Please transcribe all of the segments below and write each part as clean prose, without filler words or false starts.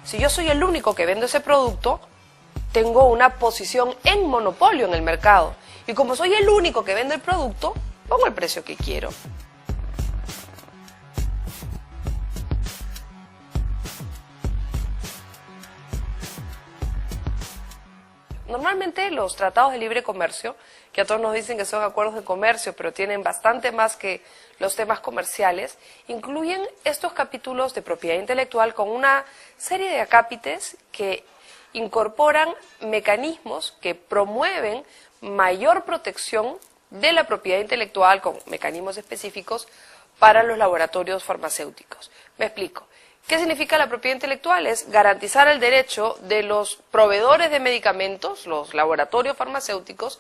Si yo soy el único que vendo ese producto, tengo una posición en monopolio en el mercado. Y como soy el único que vende el producto, pongo el precio que quiero. Normalmente los tratados de libre comercio, que a todos nos dicen que son acuerdos de comercio, pero tienen bastante más que los temas comerciales, incluyen estos capítulos de propiedad intelectual con una serie de acápites que incorporan mecanismos que promueven mayor protección de la propiedad intelectual con mecanismos específicos para los laboratorios farmacéuticos. Me explico. ¿Qué significa la propiedad intelectual? Es garantizar el derecho de los proveedores de medicamentos, los laboratorios farmacéuticos,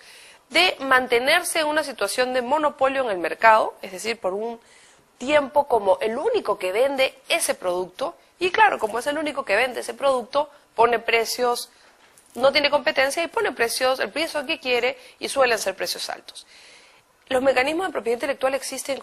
de mantenerse en una situación de monopolio en el mercado, es decir, por un tiempo como el único que vende ese producto, y claro, como es el único que vende ese producto, pone precios, no tiene competencia y pone precios, el precio que quiere, y suelen ser precios altos. Los mecanismos de propiedad intelectual existen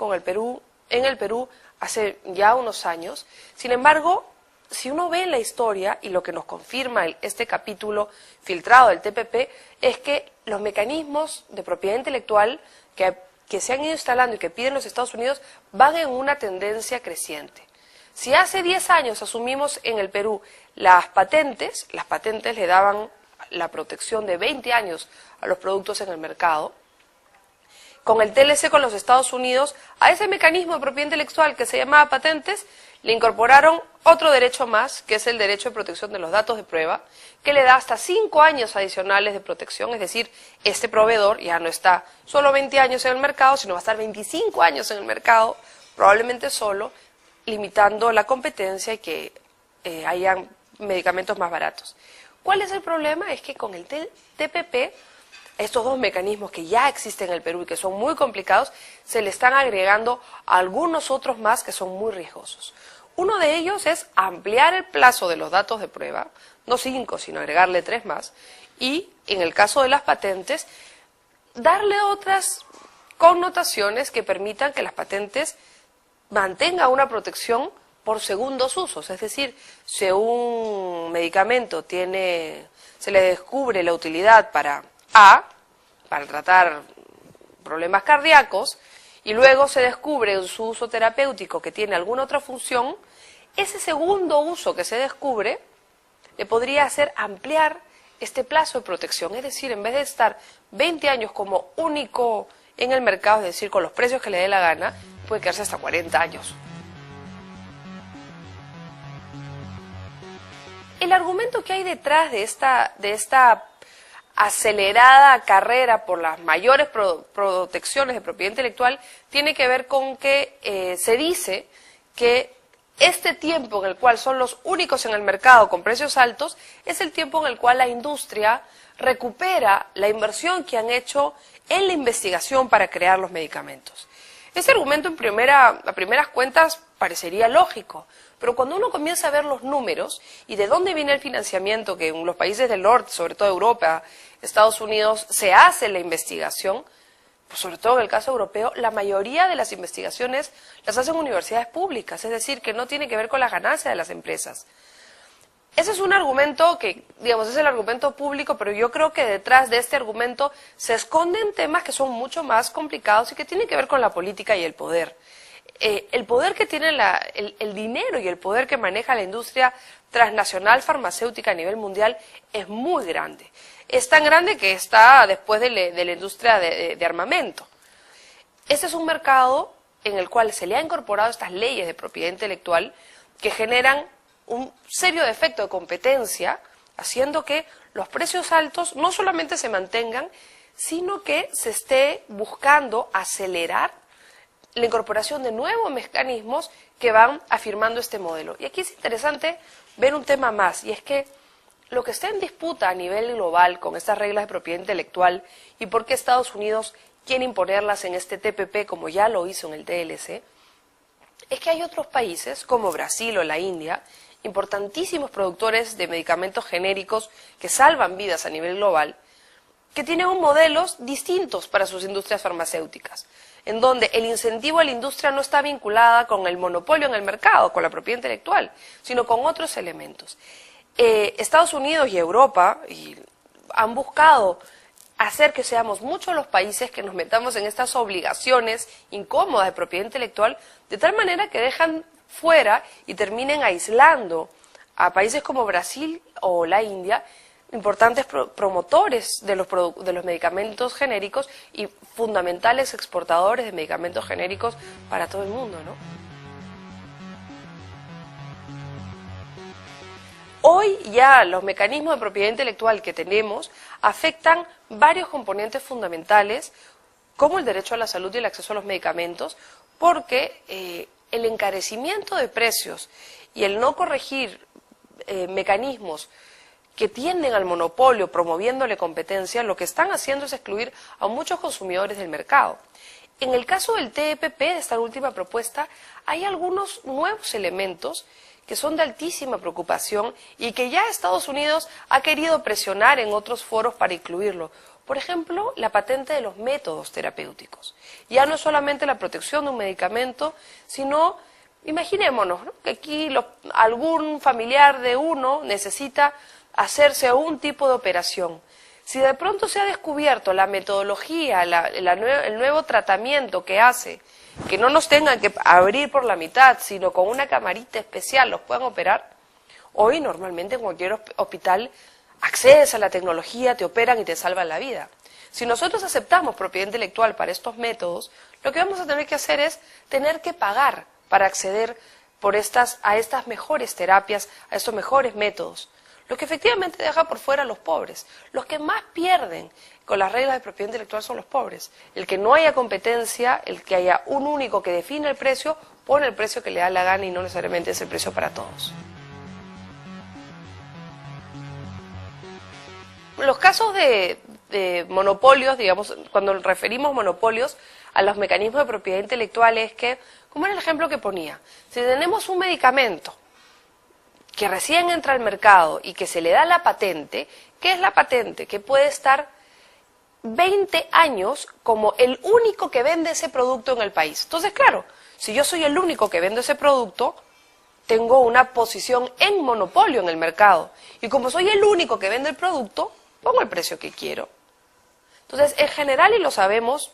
en el Perú hace ya unos años. Sin embargo, si uno ve la historia y lo que nos confirma este capítulo filtrado del TPP es que los mecanismos de propiedad intelectual que se han ido instalando y que piden los Estados Unidos van en una tendencia creciente. Si hace 10 años asumimos en el Perú las patentes le daban la protección de 20 años a los productos en el mercado. Con el TLC con los Estados Unidos, a ese mecanismo de propiedad intelectual que se llamaba patentes, le incorporaron otro derecho más, que es el derecho de protección de los datos de prueba, que le da hasta 5 años adicionales de protección, es decir, este proveedor ya no está solo 20 años en el mercado, sino va a estar 25 años en el mercado, probablemente solo, limitando la competencia y que hayan medicamentos más baratos. ¿Cuál es el problema? Es que con el TPP, estos dos mecanismos que ya existen en el Perú y que son muy complicados, se le están agregando algunos otros más que son muy riesgosos. Uno de ellos es ampliar el plazo de los datos de prueba, no 5, sino agregarle 3 más, y en el caso de las patentes, darle otras connotaciones que permitan que las patentes mantengan una protección por segundos usos, es decir, si un medicamento se le descubre la utilidad para tratar problemas cardíacos, y luego se descubre en su uso terapéutico que tiene alguna otra función, ese segundo uso que se descubre le podría hacer ampliar este plazo de protección, es decir, en vez de estar 20 años como único en el mercado, es decir, con los precios que le dé la gana, puede quedarse hasta 40 años. El argumento que hay detrás de esta acelerada carrera por las mayores protecciones de propiedad intelectual tiene que ver con que se dice que este tiempo en el cual son los únicos en el mercado con precios altos es el tiempo en el cual la industria recupera la inversión que han hecho en la investigación para crear los medicamentos. Ese argumento a primeras cuentas parecería lógico, pero cuando uno comienza a ver los números y de dónde viene el financiamiento que en los países del norte, sobre todo Europa, Estados Unidos, se hace la investigación, pues sobre todo en el caso europeo, la mayoría de las investigaciones las hacen universidades públicas, es decir, que no tiene que ver con la ganancia de las empresas. Ese es un argumento que, digamos, es el argumento público, pero yo creo que detrás de este argumento se esconden temas que son mucho más complicados y que tienen que ver con la política y el poder. El poder que tiene el dinero y el poder que maneja la industria transnacional farmacéutica a nivel mundial es muy grande. Es tan grande que está después de la industria de armamento. Este es un mercado en el cual se le ha incorporado estas leyes de propiedad intelectual que generan un serio defecto de competencia, haciendo que los precios altos no solamente se mantengan, sino que se esté buscando acelerar la incorporación de nuevos mecanismos que van afirmando este modelo. Y aquí es interesante ver un tema más, y es que lo que está en disputa a nivel global con estas reglas de propiedad intelectual y por qué Estados Unidos quiere imponerlas en este TPP como ya lo hizo en el TLC, es que hay otros países como Brasil o la India, importantísimos productores de medicamentos genéricos que salvan vidas a nivel global, que tienen modelos distintos para sus industrias farmacéuticas, en donde el incentivo a la industria no está vinculada con el monopolio en el mercado, con la propiedad intelectual, sino con otros elementos. Estados Unidos y Europa han buscado hacer que seamos muchos los países que nos metamos en estas obligaciones incómodas de propiedad intelectual, de tal manera que dejan fuera y terminen aislando a países como Brasil o la India, importantes promotores de los medicamentos genéricos y fundamentales exportadores de medicamentos genéricos para todo el mundo, ¿no? Hoy ya los mecanismos de propiedad intelectual que tenemos afectan varios componentes fundamentales, como el derecho a la salud y el acceso a los medicamentos, porque el encarecimiento de precios y el no corregir mecanismos que tienden al monopolio promoviéndole competencia, lo que están haciendo es excluir a muchos consumidores del mercado. En el caso del TPP, de esta última propuesta, hay algunos nuevos elementos que son de altísima preocupación y que ya Estados Unidos ha querido presionar en otros foros para incluirlo. Por ejemplo, la patente de los métodos terapéuticos. Ya no es solamente la protección de un medicamento, sino, imaginémonos, ¿no?, que aquí algún familiar de uno necesita hacerse un tipo de operación. Si de pronto se ha descubierto la metodología, el nuevo tratamiento que hace, que no nos tengan que abrir por la mitad, sino con una camarita especial los puedan operar, hoy normalmente en cualquier hospital accedes a la tecnología, te operan y te salvan la vida. Si nosotros aceptamos propiedad intelectual para estos métodos, lo que vamos a tener que hacer es tener que pagar para acceder a estas mejores terapias, a estos mejores métodos. Lo que efectivamente deja por fuera a los pobres. Los que más pierden con las reglas de propiedad intelectual son los pobres. El que no haya competencia, el que haya un único que define el precio, pone el precio que le da la gana y no necesariamente es el precio para todos. Los casos de monopolios, digamos, cuando referimos monopolios a los mecanismos de propiedad intelectual es que, como era el ejemplo que ponía, si tenemos un medicamento que recién entra al mercado y que se le da la patente, ¿qué es la patente? Que puede estar 20 años como el único que vende ese producto en el país. Entonces, claro, si yo soy el único que vende ese producto, tengo una posición en monopolio en el mercado. Y como soy el único que vende el producto, pongo el precio que quiero. Entonces, en general, y lo sabemos,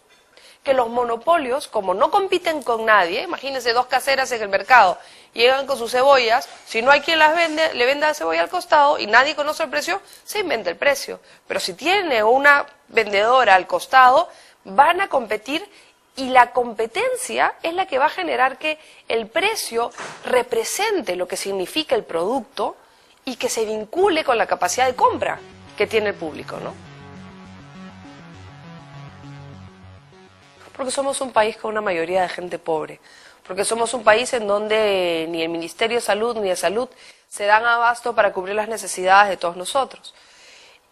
que los monopolios, como no compiten con nadie, imagínense dos caseras en el mercado, llegan con sus cebollas, si no hay quien las vende, le venda la cebolla al costado y nadie conoce el precio, se inventa el precio. Pero si tiene una vendedora al costado, van a competir y la competencia es la que va a generar que el precio represente lo que significa el producto y que se vincule con la capacidad de compra que tiene el público, ¿no? Porque somos un país con una mayoría de gente pobre, porque somos un país en donde ni el Ministerio de Salud ni de Salud se dan abasto para cubrir las necesidades de todos nosotros.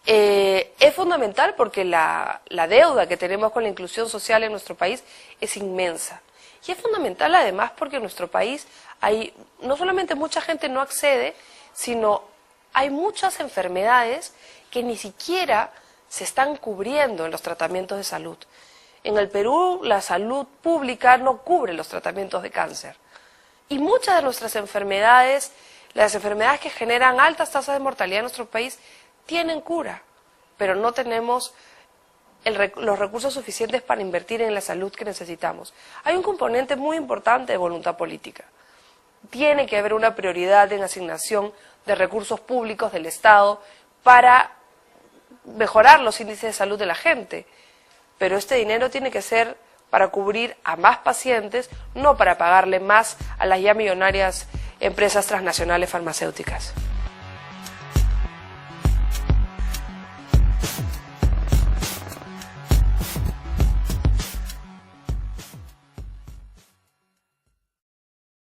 Es fundamental porque la deuda que tenemos con la inclusión social en nuestro país es inmensa. Y es fundamental además porque en nuestro país hay no solamente mucha gente no accede, sino hay muchas enfermedades que ni siquiera se están cubriendo en los tratamientos de salud. En el Perú, la salud pública no cubre los tratamientos de cáncer. Y muchas de nuestras enfermedades, las enfermedades que generan altas tasas de mortalidad en nuestro país, tienen cura, pero no tenemos los recursos suficientes para invertir en la salud que necesitamos. Hay un componente muy importante de voluntad política. Tiene que haber una prioridad en asignación de recursos públicos del Estado para mejorar los índices de salud de la gente. Pero este dinero tiene que ser para cubrir a más pacientes, no para pagarle más a las ya millonarias empresas transnacionales farmacéuticas.